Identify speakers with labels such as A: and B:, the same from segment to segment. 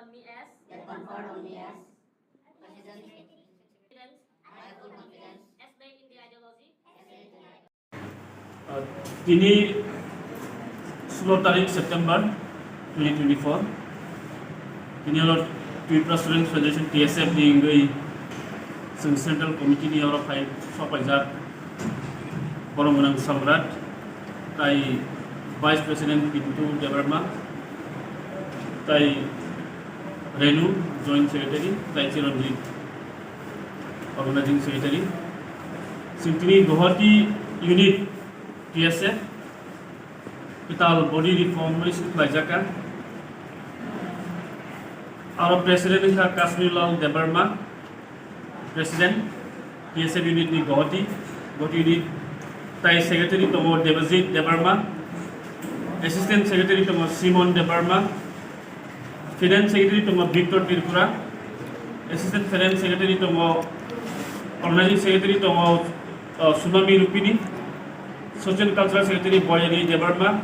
A: conferred on me as President. I have full confidence as based in the ideology.
B: Tini 16 तारीख September 2024 tini alo Twipra Student Federation TSF di ungwi Central Committee ni aro pai sopajak President Samrat tai Vice-president Pinto Debbarma tai Renu Joint Secretary tai Chiranjit Organizing Secretary Sintini Guwahati Unit TSF Vital Body Reformation Manjakha our President Chiranjit Debbarma President TSF Unit ni Guwahati Unit tai Secretary Pinto Debbarma Assistant Secretary Pinto Debbarma Finance Secretary Pinto Twipra Assistant Finance Secretary Pinto Organizing Secretary Pinto Tsunami Rupini Social Cultural Secretary Renu Debbarma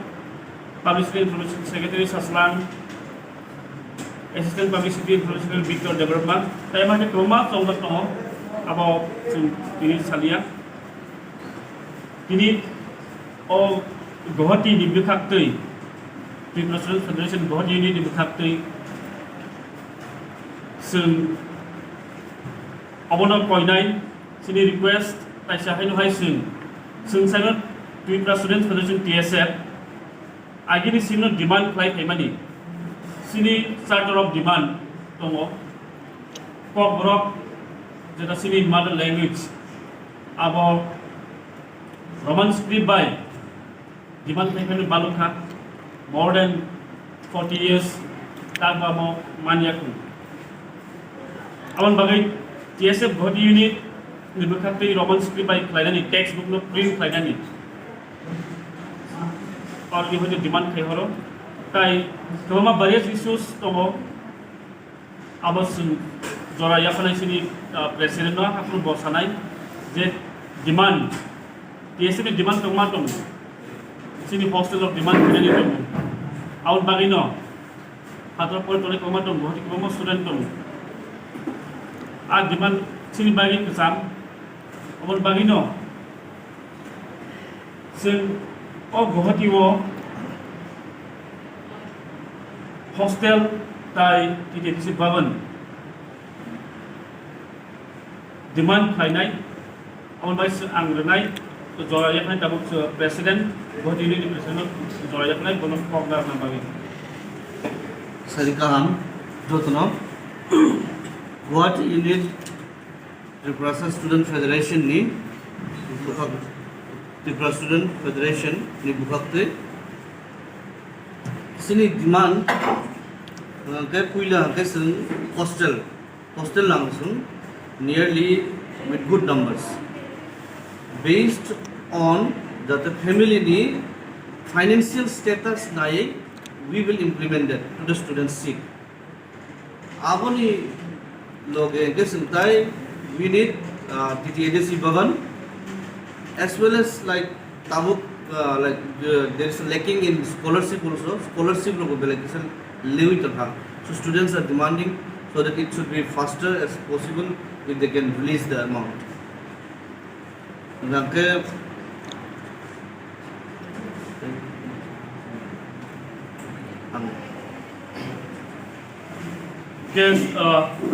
B: Publicity Information Secretary Saslan Assistant Publicity Information Pinto Debbarma tai mane koma tongba tongo abo tini salia tini o Guwahati ni bukhaktei President Federation Guwahati ni bukhaktei sung abono koinai sini request tai sahainu hai sung sangat Twipra Student Federation TSF agini sino demand flight hemani sini charter of demand tongo pop rock jeta sini mother language abo Roman script by demand hemani balukha more than 40 years tagba manjakha amon bagai TSF Guwahati unit ni bukhaktei Roman script by klainani textbook no print klainani और ये जो demand थे हरो ताई तो हम various issues तो वो अब जोरा या फने सिनी प्रेसिडेंट ना अपने बॉसनाई जे डिमांड ये सिनी डिमांड तो मार तो सिनी हॉस्टल ऑफ डिमांड करने तो आउट बागी नो हाथों पर तो ने कमा तो बहुत ही कमा स्टूडेंट तो आज डिमांड सिनी बागी किसान और बागी नो सिन o Guwahati wo hostel tai TSF Bhavan demand khainai amon bai ang renai to jora yaknai tabuk president Guwahati unit president jora yaknai bonon konggar na bagi
C: sarika ham jotno Guwahati unit Representative Student Federation ni Twipra Student Federation ni bukhaktei sini demand ke puila ke sung hostel langsung nearly with good numbers based on that the family ni financial status nai we will implement that to the students seek aboni loge ke sung tai we need TSF Bhavan as well as like tabuk there is lacking in scholarship also scholarship logo like limit so students are demanding so that it should be faster as possible if they can release the amount nanke
B: yes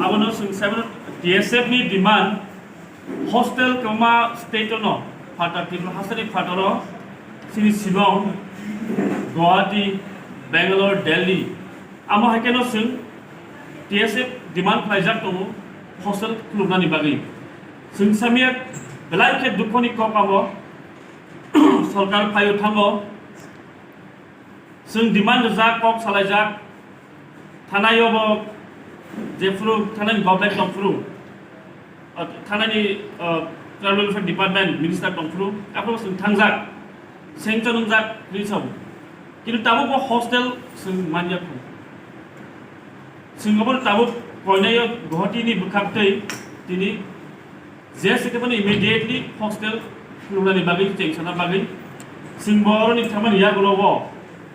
B: abono sung seven TSF ni demand hostel kama state no Fata people hasani fataro sini Shillong Guwahati Bangalore Delhi amo hakeno sing TSF demand khaijak to hostel klubnani bagi sing samiak belai ke dukhoni kopamo sarkar phayo thango sing demand jak kop salajak thanayo bo jefru thanani government of fru thanani Tribal Welfare Department Minister Tongfru apa sing thangjak sengchon jak risau কিন্তু তাবুক hostel sing manjakha singapore tabuk koinai Guwahati ni bukhaktei tini je sekepani immediately hostel lunani bagi tensiona bagi singboro ni thaman ya golobo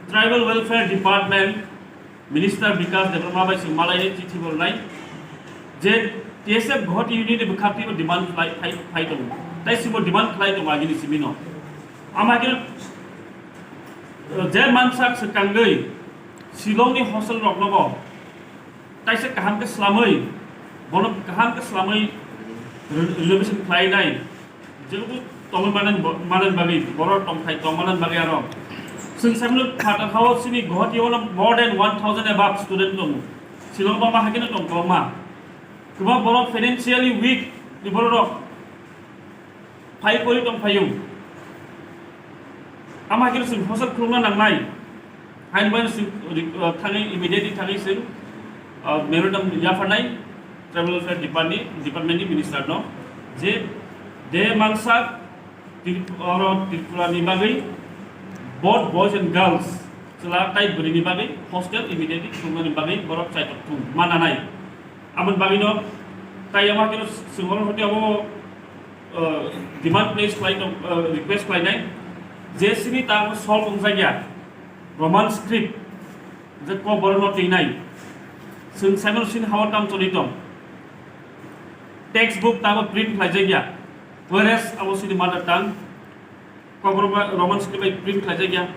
B: Tribal Welfare Department Minister Vikas Debbarma bai sing malai chithi bornai je TSF Guwahati unit bkhapti bo demand flight dong tai simo demand flight dong agini simino amagir je mansak sekangai Shillong ni hostel rokbo tai se kaham ke slamai bono kaham ke slamai reservation flight nai jebu tongmanan bagi boror tong khai tongmanan bagi aro sing samlo khata khaw sini Guwahati wala more than 1000 above student dong Shillong ba ma hakina tong ma kuba boror financially weak di boror phai kori tong phayung amagir sing hostel khulna nangnai hain ban sing thangi immediately thangi sing memorandum yafanai travel affairs department ni minister no je de mangsa Tripura ni bagai both boys and girls sela tai buri ni bagai hostel immediately khulna ni bagai borok chai tu mana nai amun bagai no tai amagir singol hoti abo demand place flight request flight nai JCB ta solve ungja Roman script je ko borno tinai sing samel sin hawa tam cholitom textbook ta print khlajagya whereas our city mother tongue ko Roman script by print khlajagya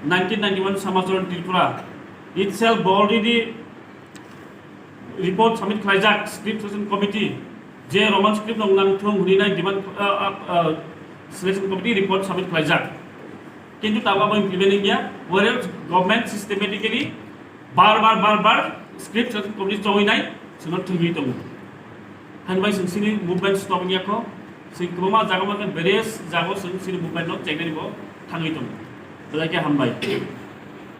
B: 1991 Samacharan Tripura itself already report submit khlajak script selection committee je Roman script nong nang thung huninai demand selection committee report submit khlajak কিন্তু তাবা implementing ya whereas government systematically bar script complete joinai sunot thungi tong hanbai sini movement stopping ya ko sing koma jaga various jago sini movement not check ni bo thangi tong belai ke hambai